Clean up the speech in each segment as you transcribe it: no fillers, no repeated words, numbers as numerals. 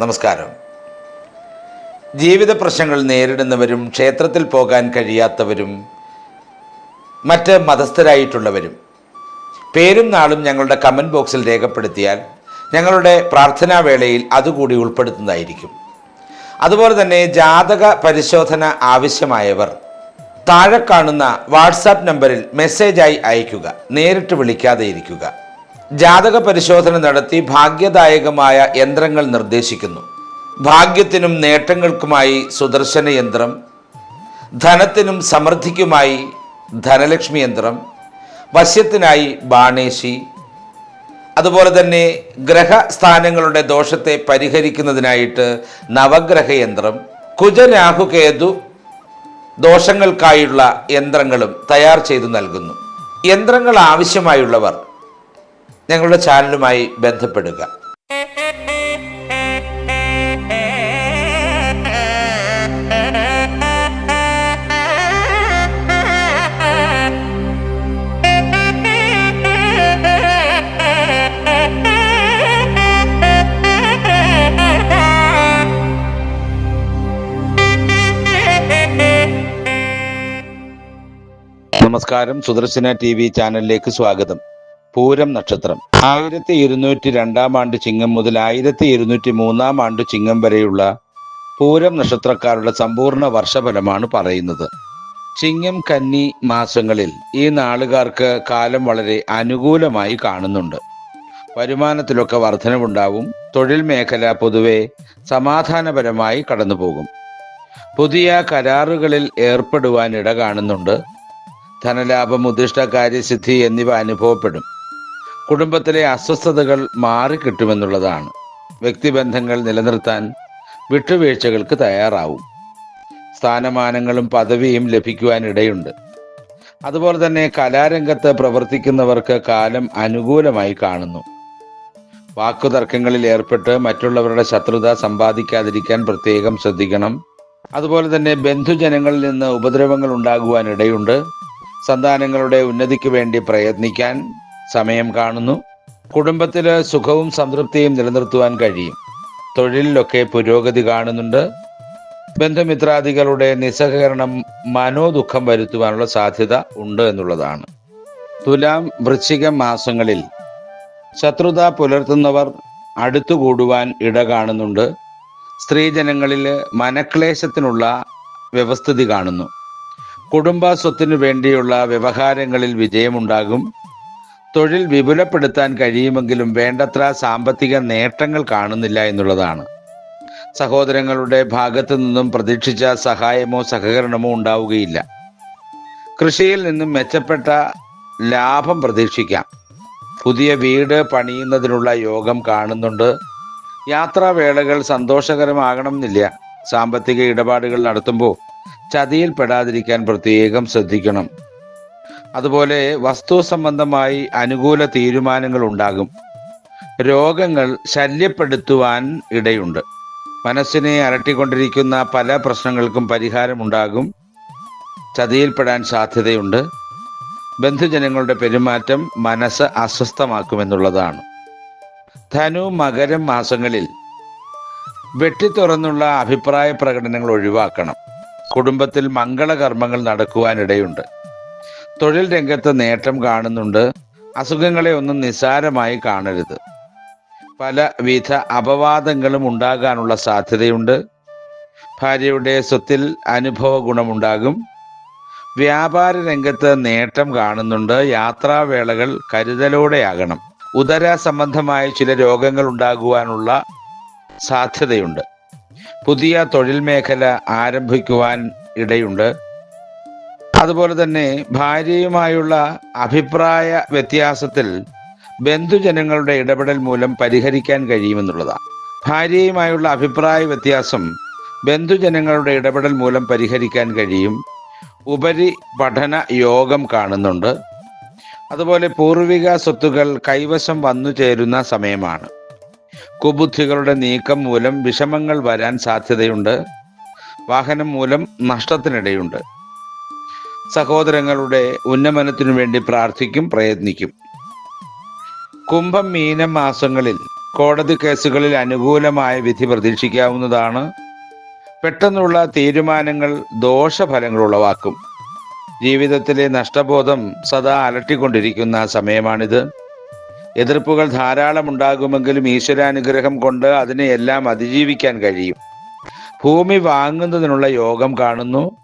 നമസ്കാരം. ജീവിത പ്രശ്നങ്ങൾ നേരിടുന്നവരും ക്ഷേത്രത്തിൽ പോകാൻ കഴിയാത്തവരും മറ്റ് മതസ്ഥരായിട്ടുള്ളവരും പേരും നാളും ഞങ്ങളുടെ കമൻറ്റ് ബോക്സിൽ രേഖപ്പെടുത്തിയാൽ ഞങ്ങളുടെ പ്രാർത്ഥനാ വേളയിൽ അതുകൂടി ഉൾപ്പെടുത്തുന്നതായിരിക്കും. അതുപോലെ തന്നെ ജാതക പരിശോധന ആവശ്യമായവർ താഴെ കാണുന്ന വാട്സാപ്പ് നമ്പറിൽ മെസ്സേജായി അയയ്ക്കുക, നേരിട്ട് വിളിക്കാതെ ഇരിക്കുക. ജാതക പരിശോധന നടത്തി ഭാഗ്യദായകമായ യന്ത്രങ്ങൾ നിർദ്ദേശിക്കുന്നു. ഭാഗ്യത്തിനും നേട്ടങ്ങൾക്കുമായി സുദർശന യന്ത്രം, ധനത്തിനും സമൃദ്ധിക്കുമായി ധനലക്ഷ്മി യന്ത്രം, വശ്യത്തിനായി ബാണേശി, അതുപോലെ തന്നെ ഗ്രഹസ്ഥാനങ്ങളുടെ ദോഷത്തെ പരിഹരിക്കുന്നതിനായിട്ട് നവഗ്രഹ യന്ത്രം, കുജരാഹുകേതു ദോഷങ്ങൾക്കായുള്ള യന്ത്രങ്ങളും തയ്യാർ ചെയ്തു നൽകുന്നു. യന്ത്രങ്ങൾ ആവശ്യമായുള്ളവർ ഞങ്ങളുടെ ചാനലുമായി ബന്ധപ്പെടുക. നമസ്കാരം. സുദർശന TV ചാനലിലേക്ക് സ്വാഗതം. പൂരം നക്ഷത്രം 1202 ആണ്ട് ചിങ്ങം മുതൽ 1203 ആണ്ട് ചിങ്ങം വരെയുള്ള പൂരം നക്ഷത്രക്കാരുടെ സമ്പൂർണ്ണ വർഷഫലമാണ് പറയുന്നത്. ചിങ്ങം കന്നി മാസങ്ങളിൽ ഈ നാളുകാർക്ക് കാലം വളരെ അനുകൂലമായി കാണുന്നുണ്ട്. വരുമാനത്തിലൊക്കെ വർധനവുണ്ടാവും. തൊഴിൽ മേഖല പൊതുവെ സമാധാനപരമായി കടന്നുപോകും. പുതിയ കരാറുകളിൽ ഏർപ്പെടുവാൻ ഇട കാണുന്നുണ്ട്. ധനലാഭം, ഉദ്ദിഷ്ട കാര്യസിദ്ധി എന്നിവ അനുഭവപ്പെടും. കുടുംബത്തിലെ അസ്വസ്ഥതകൾ മാറിക്കിട്ടുമെന്നുള്ളതാണ്. വ്യക്തിബന്ധങ്ങൾ നിലനിർത്താൻ വിട്ടുവീഴ്ചകൾക്ക് തയ്യാറാവും. സ്ഥാനമാനങ്ങളും പദവിയും ലഭിക്കുവാൻ ഇടയുണ്ട്. അതുപോലെ തന്നെ കലാരംഗത്ത് പ്രവർത്തിക്കുന്നവർക്ക് കാലം അനുകൂലമായി കാണുന്നു. വാക്കുതർക്കങ്ങളിൽ ഏർപ്പെട്ട് മറ്റുള്ളവരുടെ ശത്രുത സമ്പാദിക്കാതിരിക്കാൻ പ്രത്യേകം ശ്രദ്ധിക്കണം. അതുപോലെ തന്നെ ബന്ധുജനങ്ങളിൽ നിന്ന് ഉപദ്രവങ്ങൾ ഉണ്ടാകുവാൻ ഇടയുണ്ട്. സന്താനങ്ങളുടെ ഉന്നതിക്ക് വേണ്ടി പ്രയത്നിക്കാൻ സമയം കാണുന്നു. കുടുംബത്തിൽ സുഖവും സംതൃപ്തിയും നിലനിർത്തുവാൻ കഴിയും. തൊഴിലിലൊക്കെ പുരോഗതി കാണുന്നുണ്ട്. ബന്ധുമിത്രാദികളുടെ നിസ്സഹകരണം മനോദുഃഖം വരുത്തുവാനുള്ള സാധ്യത ഉണ്ട് എന്നുള്ളതാണ്. തുലാം വൃശ്ചികം മാസങ്ങളിൽ ശത്രുത പുലർത്തുന്നവർ അടുത്തുകൂടുവാൻ ഇട കാണുന്നുണ്ട്. സ്ത്രീജനങ്ങളിൽ മനക്ലേശത്തിനുള്ള വ്യവസ്ഥിതി കാണുന്നു. കുടുംബ സ്വത്തിനു വേണ്ടിയുള്ള വ്യവഹാരങ്ങളിൽ വിജയമുണ്ടാകും. തൊഴിൽ വിപുലപ്പെടുത്താൻ കഴിയുമെങ്കിലും വേണ്ടത്ര സാമ്പത്തിക നേട്ടങ്ങൾ കാണുന്നില്ല എന്നുള്ളതാണ്. സഹോദരങ്ങളുടെ ഭാഗത്തു നിന്നും പ്രതീക്ഷിച്ച സഹായമോ സഹകരണമോ ഉണ്ടാവുകയില്ല. കൃഷിയിൽ നിന്നും മെച്ചപ്പെട്ട ലാഭം പ്രതീക്ഷിക്കാം. പുതിയ വീട് പണിയുന്നതിനുള്ള യോഗം കാണുന്നുണ്ട്. യാത്രാവേളകൾ സന്തോഷകരമാകണമെന്നില്ല. സാമ്പത്തിക ഇടപാടുകൾ നടത്തുമ്പോൾ ചതിയിൽപ്പെടാതിരിക്കാൻ പ്രത്യേകം ശ്രദ്ധിക്കണം. അതുപോലെ വസ്തു സംബന്ധമായി അനുകൂല തീരുമാനങ്ങൾ ഉണ്ടാകും. രോഗങ്ങൾ ശല്യപ്പെടുത്തുവാൻ ഇടയുണ്ട്. മനസ്സിനെ അലട്ടിക്കൊണ്ടിരിക്കുന്ന പല പ്രശ്നങ്ങൾക്കും പരിഹാരമുണ്ടാകും. ചതിയിൽപ്പെടാൻ സാധ്യതയുണ്ട്. ബന്ധുജനങ്ങളുടെ പെരുമാറ്റം മനസ്സ് അസ്വസ്ഥമാക്കുമെന്നുള്ളതാണ്. ധനു മകരം മാസങ്ങളിൽ വെട്ടിത്തുറന്നുള്ള അഭിപ്രായ പ്രകടനങ്ങൾ ഒഴിവാക്കണം. കുടുംബത്തിൽ മംഗളകർമ്മങ്ങൾ നടക്കുവാനിടയുണ്ട്. തൊഴിൽ രംഗത്ത് നേട്ടം കാണുന്നുണ്ട്. അസുഖങ്ങളെ ഒന്നും നിസ്സാരമായി കാണരുത്. പലവിധ അപവാദങ്ങളും ഉണ്ടാകാനുള്ള സാധ്യതയുണ്ട്. ഭാര്യയുടെ സ്വത്തിൽ അനുഭവ ഗുണമുണ്ടാകും. വ്യാപാര രംഗത്ത് നേട്ടം കാണുന്നുണ്ട്. യാത്രാവേളകൾ കരുതലോടെയാകണം. ഉദര സംബന്ധമായ ചില രോഗങ്ങൾ ഉണ്ടാകുവാനുള്ള സാധ്യതയുണ്ട്. പുതിയ തൊഴിൽ മേഖല ആരംഭിക്കുവാൻ ഇടയുണ്ട്. അതുപോലെ തന്നെ ഭാര്യയുമായുള്ള അഭിപ്രായ വ്യത്യാസത്തിൽ ബന്ധുജനങ്ങളുടെ ഇടപെടൽ മൂലം പരിഹരിക്കാൻ കഴിയുമെന്നുള്ളതാണ്. ഭാര്യയുമായുള്ള അഭിപ്രായ വ്യത്യാസം ബന്ധുജനങ്ങളുടെ ഇടപെടൽ മൂലം പരിഹരിക്കാൻ കഴിയും. ഉപരി പഠന യോഗം കാണുന്നുണ്ട്. അതുപോലെ പൂർവിക സ്വത്തുകൾ കൈവശം വന്നു ചേരുന്ന സമയമാണ്. കുബുദ്ധികളുടെ നീക്കം മൂലം വിഷമങ്ങൾ വരാൻ സാധ്യതയുണ്ട്. വാഹനം മൂലം നഷ്ടത്തിനിടയുണ്ട്. സഹോദരങ്ങളുടെ ഉന്നമനത്തിനു വേണ്ടി പ്രാർത്ഥിക്കും, പ്രയത്നിക്കും. കുംഭം മീനം മാസങ്ങളിൽ കോടതി കേസുകളിൽ അനുകൂലമായ വിധി പ്രതീക്ഷിക്കാവുന്നതാണ്. പെട്ടെന്നുള്ള തീരുമാനങ്ങൾ ദോഷഫലങ്ങൾ ഉളവാക്കും. ജീവിതത്തിലെ നഷ്ടബോധം സദാ അലട്ടിക്കൊണ്ടിരിക്കുന്ന സമയമാണിത്. എതിർപ്പുകൾ ധാരാളം ഉണ്ടാകുമെങ്കിലും ഈശ്വരാനുഗ്രഹം കൊണ്ട് അതിനെയെല്ലാം അതിജീവിക്കാൻ കഴിയും. ഭൂമി വാങ്ങുന്നതിനുള്ള യോഗം കാണുന്നു.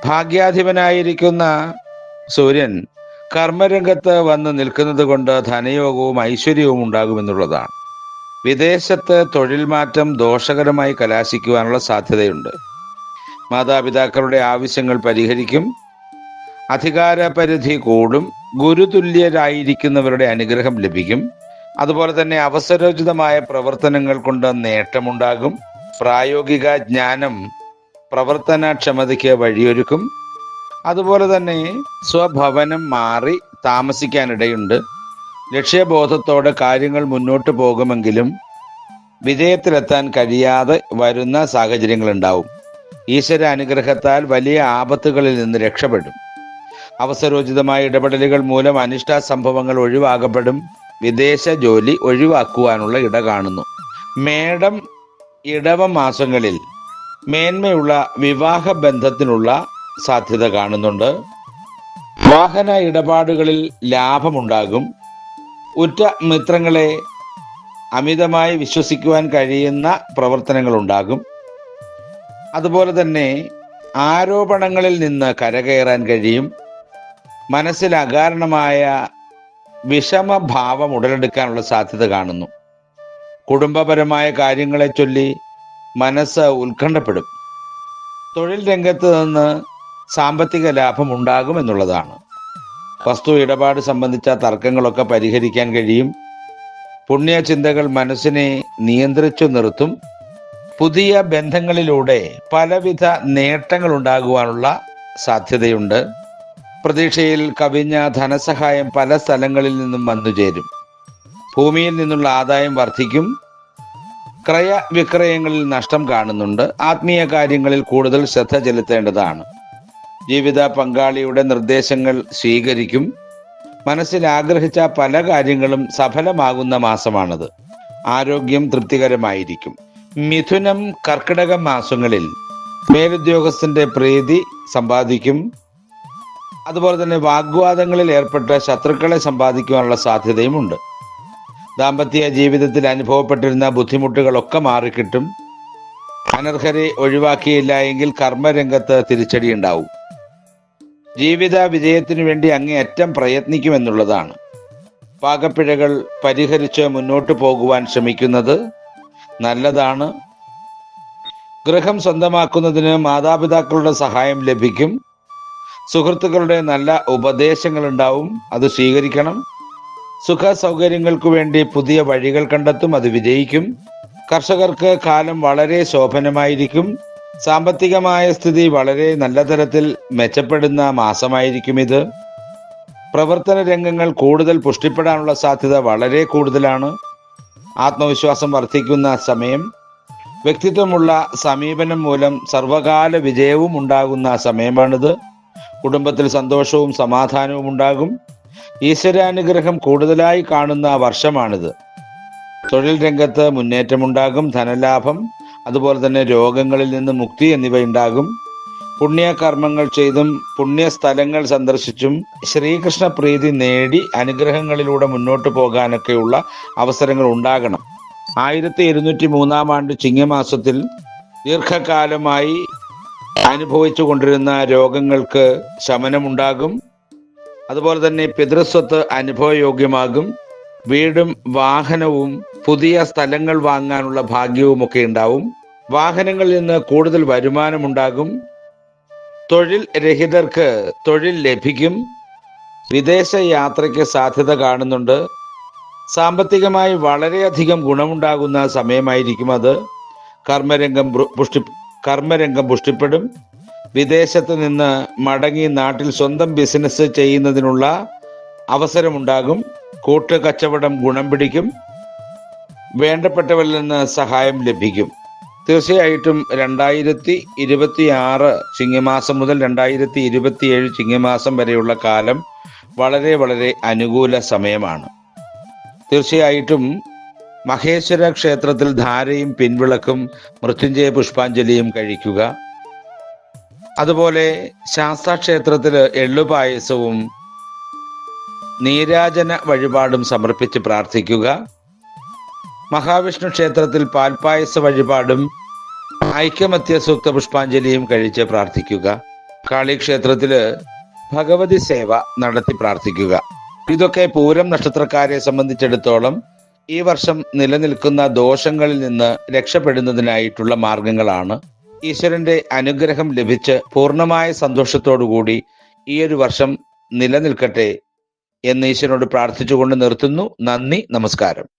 ഭാഗ്യാധിപനായിരിക്കുന്ന സൂര്യൻ കർമ്മരംഗത്ത് വന്ന് നിൽക്കുന്നത് കൊണ്ട് ധനയോഗവും ഐശ്വര്യവും ഉണ്ടാകുമെന്നുള്ളതാണ്. വിദേശത്ത് തൊഴിൽ മാറ്റം ദോഷകരമായി കലാശിക്കുവാനുള്ള സാധ്യതയുണ്ട്. മാതാപിതാക്കളുടെ ആവശ്യങ്ങൾ പരിഹരിക്കും. അധികാരപരിധി കൂടും. ഗുരുതുല്യരായിരിക്കുന്നവരുടെ അനുഗ്രഹം ലഭിക്കും. അതുപോലെ തന്നെ അവസരോചിതമായ പ്രവർത്തനങ്ങൾ കൊണ്ട് നേട്ടമുണ്ടാകും. പ്രായോഗിക ജ്ഞാനം പ്രവർത്തനക്ഷമതയ്ക്ക് വഴിയൊരുക്കും. അതുപോലെ തന്നെ സ്വഭവനം മാറി താമസിക്കാനിടയുണ്ട്. ലക്ഷ്യബോധത്തോടെ കാര്യങ്ങൾ മുന്നോട്ട് പോകുമെങ്കിലും വിജയത്തിലെത്താൻ കഴിയാതെ വരുന്ന സാഹചര്യങ്ങളുണ്ടാവും. ഈശ്വര അനുഗ്രഹത്താൽ വലിയ ആപത്തുകളിൽ നിന്ന് രക്ഷപ്പെടും. അവസരോചിതമായ ഇടപെടലുകൾ മൂലം അനിഷ്ട സംഭവങ്ങൾ ഒഴിവാക്കപ്പെടും. വിദേശ ജോലി ഒഴിവാക്കുവാനുള്ള ഇട കാണുന്നു. മേടം, ഇടവം മാസങ്ങളിൽ മേന്മയുള്ള വിവാഹ ബന്ധത്തിനുള്ള സാധ്യത കാണുന്നുണ്ട്. വാഹന ഇടപാടുകളിൽ ലാഭമുണ്ടാകും. ഉറ്റ മിത്രങ്ങളെ അമിതമായി വിശ്വസിക്കുവാൻ കഴിയുന്ന പ്രവർത്തനങ്ങൾ ഉണ്ടാകും. അതുപോലെ തന്നെ ആരോപണങ്ങളിൽ നിന്ന് കരകയറാൻ കഴിയും. മനസ്സിൽ അകാരണമായ വിഷമഭാവം ഉടലെടുക്കാനുള്ള സാധ്യത കാണുന്നു. കുടുംബപരമായ കാര്യങ്ങളെ ചൊല്ലി മനസ്സ് ഉത്കണ്ഠപ്പെടും. തൊഴിൽ രംഗത്ത് നിന്ന് സാമ്പത്തിക ലാഭം ഉണ്ടാകും എന്നുള്ളതാണ്. വസ്തു ഇടപാട് സംബന്ധിച്ച തർക്കങ്ങളൊക്കെ പരിഹരിക്കാൻ കഴിയും. പുണ്യചിന്തകൾ മനസ്സിനെ നിയന്ത്രിച്ചു നിർത്തും. പുതിയ ബന്ധങ്ങളിലൂടെ പലവിധ നേട്ടങ്ങൾ ഉണ്ടാകുവാനുള്ള സാധ്യതയുണ്ട്. പ്രതീക്ഷയിൽ കവിഞ്ഞ ധനസഹായം പല സ്ഥലങ്ങളിൽ നിന്നും വന്നുചേരും. ഭൂമിയിൽ നിന്നുള്ള ആദായം വർദ്ധിക്കും. ക്രയവിക്രയങ്ങളിൽ നഷ്ടം കാണുന്നുണ്ട്. ആത്മീയ കാര്യങ്ങളിൽ കൂടുതൽ ശ്രദ്ധ ചെലുത്തേണ്ടതാണ്. ജീവിത പങ്കാളിയുടെ നിർദ്ദേശങ്ങൾ സ്വീകരിക്കും. മനസ്സിൽ ആഗ്രഹിച്ച പല കാര്യങ്ങളും സഫലമാകുന്ന മാസമാണത്. ആരോഗ്യം തൃപ്തികരമായിരിക്കും. മിഥുനം, കർക്കിടകം മാസങ്ങളിൽ മേലുദ്യോഗസ്ഥന്റെ പ്രീതി സമ്പാദിക്കും. അതുപോലെ തന്നെ വാഗ്വാദങ്ങളിൽ ഏർപ്പെട്ട ശത്രുക്കളെ സമ്പാദിക്കുവാനുള്ള സാധ്യതയുമുണ്ട്. ദാമ്പത്യ ജീവിതത്തിൽ അനുഭവപ്പെട്ടിരുന്ന ബുദ്ധിമുട്ടുകളൊക്കെ മാറിക്കിട്ടും. അനർഹരെ ഒഴിവാക്കിയില്ല എങ്കിൽ കർമ്മരംഗത്ത് തിരിച്ചടി ഉണ്ടാവും. ജീവിത വിജയത്തിനു വേണ്ടി അങ്ങേയറ്റം പ്രയത്നിക്കുമെന്നുള്ളതാണ്. പാകപ്പിഴകൾ പരിഹരിച്ച് മുന്നോട്ട് പോകുവാൻ ശ്രമിക്കുന്നത് നല്ലതാണ്. ഗൃഹം സ്വന്തമാക്കുന്നതിന് മാതാപിതാക്കളുടെ സഹായം ലഭിക്കും. സുഹൃത്തുക്കളുടെ നല്ല ഉപദേശങ്ങൾ ഉണ്ടാവും, അത് സ്വീകരിക്കണം. സുഖ സൗകര്യങ്ങൾക്ക് വേണ്ടി പുതിയ വഴികൾ കണ്ടെത്തും, അത് വിജയിക്കും. കർഷകർക്ക് കാലം വളരെ ശോഭനമായിരിക്കും. സാമ്പത്തികമായ സ്ഥിതി വളരെ നല്ല തരത്തിൽ മെച്ചപ്പെടുന്ന മാസമായിരിക്കും ഇത്. പ്രവർത്തന രംഗങ്ങൾ കൂടുതൽ പുഷ്ടിപ്പെടാനുള്ള സാധ്യത വളരെ കൂടുതലാണ്. ആത്മവിശ്വാസം വർദ്ധിക്കുന്ന സമയം. വ്യക്തിത്വമുള്ള സമീപനം മൂലം സർവകാല വിജയവും ഉണ്ടാകുന്ന സമയമാണിത്. കുടുംബത്തിൽ സന്തോഷവും സമാധാനവും ഉണ്ടാകും. ഈശ്വരാനുഗ്രഹം കൂടുതലായി കാണുന്ന വർഷമാണിത്. തൊഴിൽ രംഗത്ത് മുന്നേറ്റമുണ്ടാകും. ധനലാഭം, അതുപോലെ തന്നെ രോഗങ്ങളിൽ നിന്ന് മുക്തി എന്നിവ ഉണ്ടാകും. പുണ്യകർമ്മങ്ങൾ ചെയ്തും പുണ്യസ്ഥലങ്ങൾ സന്ദർശിച്ചും ശ്രീകൃഷ്ണ പ്രീതി നേടി അനുഗ്രഹങ്ങളിലൂടെ മുന്നോട്ട് പോകാനൊക്കെയുള്ള അവസരങ്ങൾ ഉണ്ടാകണം. 1203 ആണ്ട് ചിങ്ങമാസത്തിൽ ദീർഘകാലമായി അനുഭവിച്ചു കൊണ്ടിരുന്ന രോഗങ്ങൾക്ക് ശമനമുണ്ടാകും. അതുപോലെ തന്നെ പിതൃസ്വത്ത് അനുഭവയോഗ്യമാകും. വീടും വാഹനവും പുതിയ സ്ഥലങ്ങൾ വാങ്ങാനുള്ള ഭാഗ്യവും ഒക്കെ ഉണ്ടാവും. വാഹനങ്ങളിൽ നിന്ന് കൂടുതൽ വരുമാനമുണ്ടാകും. തൊഴിൽ രഹിതർക്ക് തൊഴിൽ ലഭിക്കും. വിദേശ യാത്രയ്ക്ക് സാധ്യത കാണുന്നുണ്ട്. സാമ്പത്തികമായി വളരെയധികം ഗുണമുണ്ടാകുന്ന സമയമായിരിക്കും അത്. കർമ്മരംഗം പുഷ്ടിപ്പെടും. വിദേശത്ത് നിന്ന് മടങ്ങി നാട്ടിൽ സ്വന്തം ബിസിനസ് ചെയ്യുന്നതിനുള്ള അവസരമുണ്ടാകും. കൂട്ടുകച്ചവടം ഗുണം പിടിക്കും. വേണ്ടപ്പെട്ടവരിൽ നിന്ന് സഹായം ലഭിക്കും. തീർച്ചയായിട്ടും 2026 ചിങ്ങമാസം മുതൽ 2027 ചിങ്ങമാസം വരെയുള്ള കാലം വളരെ വളരെ അനുകൂല സമയമാണ്. തീർച്ചയായിട്ടും മഹേശ്വര ക്ഷേത്രത്തിൽ ധാരയും പിൻവിളക്കും മൃത്യുഞ്ജയ പുഷ്പാഞ്ജലിയും കഴിക്കുക. അതുപോലെ ശാസ്താ ക്ഷേത്രത്തില് എള്ളുപായസവും നീരാജന വഴിപാടും സമർപ്പിച്ച് പ്രാർത്ഥിക്കുക. മഹാവിഷ്ണു ക്ഷേത്രത്തിൽ പാൽപായസ വഴിപാടും ഐക്യമത്യ സൂക്ത പുഷ്പാഞ്ജലിയും കഴിച്ച് പ്രാർത്ഥിക്കുക. കാളി ക്ഷേത്രത്തില് ഭഗവതി സേവ നടത്തി പ്രാർത്ഥിക്കുക. ഇതൊക്കെ പൂരം നക്ഷത്രക്കാരെ സംബന്ധിച്ചിടത്തോളം ഈ വർഷം നിലനിൽക്കുന്ന ദോഷങ്ങളിൽ നിന്ന് രക്ഷപ്പെടുന്നതിനായിട്ടുള്ള മാർഗങ്ങളാണ്. ഈശ്വരന്റെ അനുഗ്രഹം ലഭിച്ച് പൂർണ്ണമായ സന്തോഷത്തോടുകൂടി ഈ ഒരു വർഷം നിലനിൽക്കട്ടെ എന്ന് ഈശ്വരനോട് പ്രാർത്ഥിച്ചുകൊണ്ട് നിർത്തുന്നു. നന്ദി, നമസ്കാരം.